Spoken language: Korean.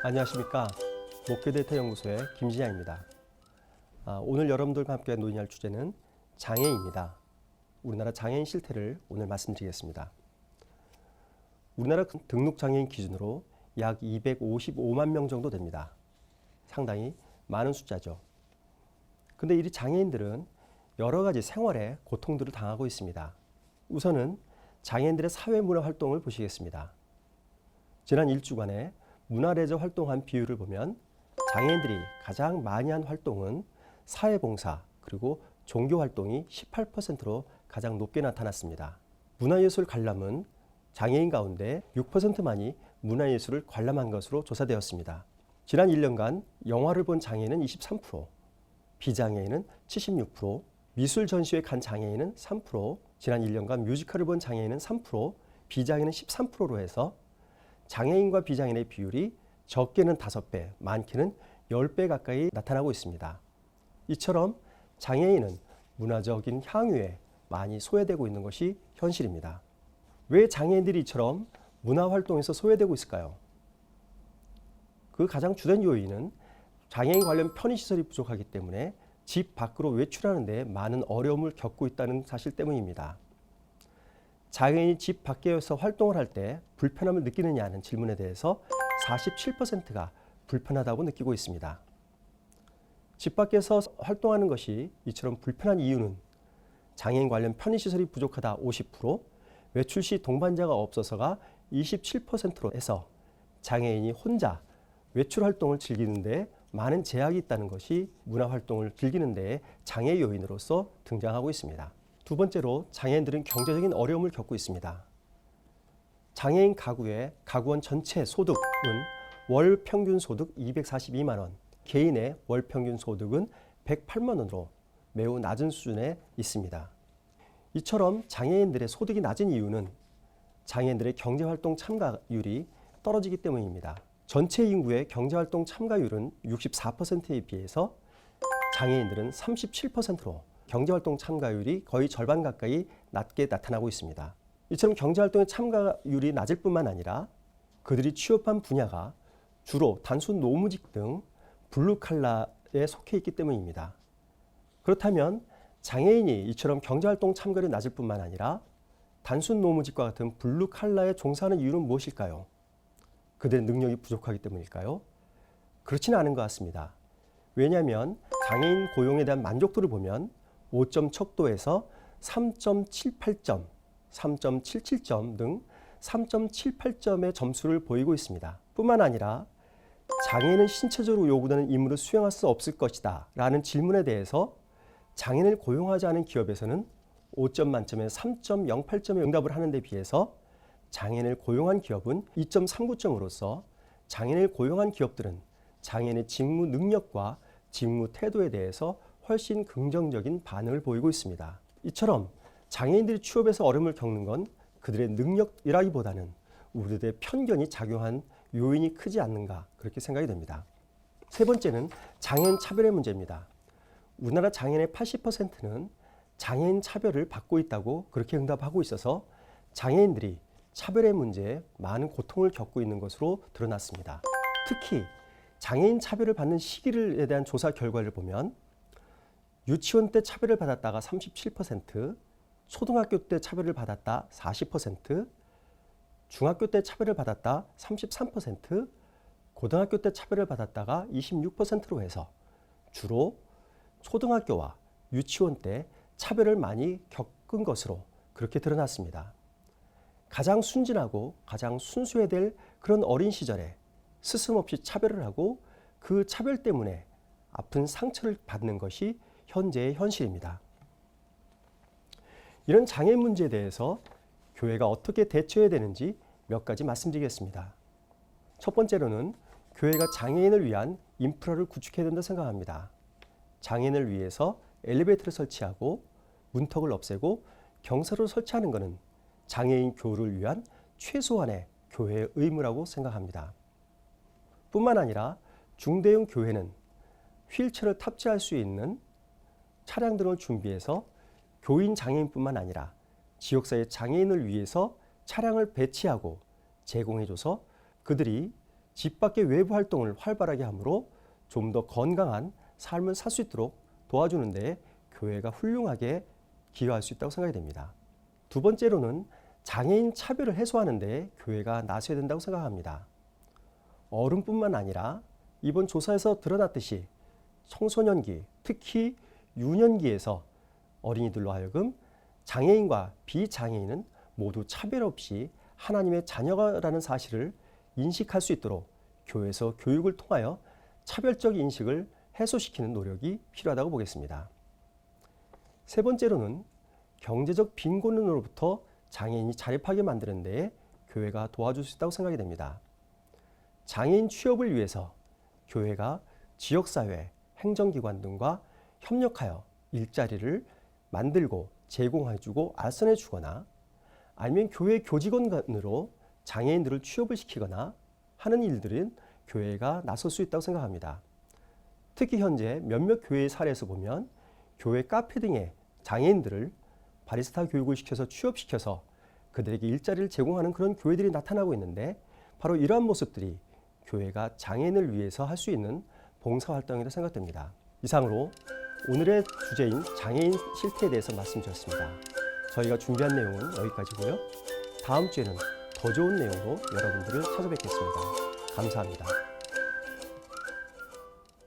안녕하십니까. 목표데이터 연구소의 김진양입니다. 오늘 여러분들과 함께 논의할 주제는 장애인입니다. 우리나라 장애인 실태를 오늘 말씀드리겠습니다. 우리나라 등록 장애인 기준으로 약 255만 명 정도 됩니다. 상당히 많은 숫자죠. 근데 이 장애인들은 여러 가지 생활에 고통들을 당하고 있습니다. 우선은 장애인들의 사회문화 활동을 보시겠습니다. 지난 일주간에 문화레저 활동한 비율을 보면 장애인들이 가장 많이 한 활동은 사회봉사 그리고 종교활동이 18%로 가장 높게 나타났습니다. 문화예술 관람은 장애인 가운데 6%만이 문화예술을 관람한 것으로 조사되었습니다. 지난 1년간 영화를 본 장애인은 23%, 비장애인은 76%, 미술 전시회 간 장애인은 3%, 지난 1년간 뮤지컬을 본 장애인은 3%, 비장애인은 13%로 해서 장애인과 비장애인의 비율이 적게는 5배, 많게는 10배 가까이 나타나고 있습니다. 이처럼 장애인은 문화적인 향유에 많이 소외되고 있는 것이 현실입니다. 왜 장애인들이 이처럼 문화활동에서 소외되고 있을까요? 그 가장 주된 요인은 장애인 관련 편의시설이 부족하기 때문에 집 밖으로 외출하는 데 많은 어려움을 겪고 있다는 사실 때문입니다. 장애인이 집 밖에서 활동을 할 때 불편함을 느끼느냐는 질문에 대해서 47%가 불편하다고 느끼고 있습니다. 집 밖에서 활동하는 것이 이처럼 불편한 이유는 장애인 관련 편의시설이 부족하다 50%, 외출 시 동반자가 없어서가 27%로 해서 장애인이 혼자 외출 활동을 즐기는 데 많은 제약이 있다는 것이 문화활동을 즐기는 데의 장애 요인으로서 등장하고 있습니다. 두 번째로 장애인들은 경제적인 어려움을 겪고 있습니다. 장애인 가구의 가구원 전체 소득은 월 평균 소득 242만 원, 개인의 월 평균 소득은 108만 원으로 매우 낮은 수준에 있습니다. 이처럼 장애인들의 소득이 낮은 이유는 장애인들의 경제활동 참가율이 떨어지기 때문입니다. 전체 인구의 경제활동 참가율은 64%에 비해서 장애인들은 37%로 경제활동 참가율이 거의 절반 가까이 낮게 나타나고 있습니다. 이처럼 경제활동의 참가율이 낮을 뿐만 아니라 그들이 취업한 분야가 주로 단순 노무직 등 블루칼라에 속해 있기 때문입니다. 그렇다면 장애인이 이처럼 경제활동 참가율이 낮을 뿐만 아니라 단순 노무직과 같은 블루칼라에 종사하는 이유는 무엇일까요? 그들의 능력이 부족하기 때문일까요? 그렇지는 않은 것 같습니다. 왜냐하면 장애인 고용에 대한 만족도를 보면 5점 척도에서 3.78점, 3.77점 등 3.78점의 점수를 보이고 있습니다. 뿐만 아니라 장애인은 신체적으로 요구되는 임무를 수행할 수 없을 것이다 라는 질문에 대해서 장애인을 고용하지 않은 기업에서는 5점 만점에 3.08점의 응답을 하는 데 비해서 장애인을 고용한 기업은 2.39점으로서 장애인을 고용한 기업들은 장애인의 직무 능력과 직무 태도에 대해서 훨씬 긍정적인 반응을 보이고 있습니다. 이처럼 장애인들이 취업에서 어려움을 겪는 건 그들의 능력이라기보다는 우리들의 편견이 작용한 요인이 크지 않는가 그렇게 생각이 됩니다. 세 번째는 장애인 차별의 문제입니다. 우리나라 장애인의 80%는 장애인 차별을 받고 있다고 그렇게 응답하고 있어서 장애인들이 차별의 문제에 많은 고통을 겪고 있는 것으로 드러났습니다. 특히 장애인 차별을 받는 시기에 대한 조사 결과를 보면 유치원 때 차별을 받았다가 37%, 초등학교 때 차별을 받았다 40%, 중학교 때 차별을 받았다 33%, 고등학교 때 차별을 받았다가 26%로 해서 주로 초등학교와 유치원 때 차별을 많이 겪은 것으로 그렇게 드러났습니다. 가장 순진하고 가장 순수해야 될 그런 어린 시절에 스스럼없이 차별을 하고 그 차별 때문에 아픈 상처를 받는 것이 현재의 현실입니다. 이런 장애 문제에 대해서 교회가 어떻게 대처해야 되는지 몇 가지 말씀드리겠습니다. 첫 번째로는 교회가 장애인을 위한 인프라를 구축해야 된다고 생각합니다. 장애인을 위해서 엘리베이터를 설치하고 문턱을 없애고 경사로를 설치하는 것은 장애인 교류를 위한 최소한의 교회의 의무라고 생각합니다. 뿐만 아니라 중대형 교회는 휠체어를 탑재할 수 있는 차량 등을 준비해서 교인 장애인뿐만 아니라 지역사회 장애인을 위해서 차량을 배치하고 제공해줘서 그들이 집 밖의 외부 활동을 활발하게 하므로 좀 더 건강한 삶을 살 수 있도록 도와주는 데 교회가 훌륭하게 기여할 수 있다고 생각이 됩니다. 두 번째로는 장애인 차별을 해소하는 데 교회가 나서야 된다고 생각합니다. 어른뿐만 아니라 이번 조사에서 드러났듯이 청소년기, 특히 유년기에서 어린이들로 하여금 장애인과 비장애인은 모두 차별 없이 하나님의 자녀라는 사실을 인식할 수 있도록 교회에서 교육을 통하여 차별적 인식을 해소시키는 노력이 필요하다고 보겠습니다. 세 번째로는 경제적 빈곤으로부터 장애인이 자립하게 만드는 데 교회가 도와줄 수 있다고 생각이 됩니다. 장애인 취업을 위해서 교회가 지역사회, 행정기관 등과 협력하여 일자리를 만들고 제공해주고 알선해주거나 아니면 교회 교직원으로 장애인들을 취업을 시키거나 하는 일들은 교회가 나설 수 있다고 생각합니다. 특히 현재 몇몇 교회의 사례에서 보면 교회 카페 등의 장애인들을 바리스타 교육을 시켜서 취업시켜서 그들에게 일자리를 제공하는 그런 교회들이 나타나고 있는데 바로 이러한 모습들이 교회가 장애인을 위해서 할 수 있는 봉사활동이라고 생각됩니다. 이상으로 오늘의 주제인 장애인 실태에 대해서 말씀드렸습니다. 저희가 준비한 내용은 여기까지고요. 다음 주에는 더 좋은 내용으로 여러분들을 찾아뵙겠습니다. 감사합니다.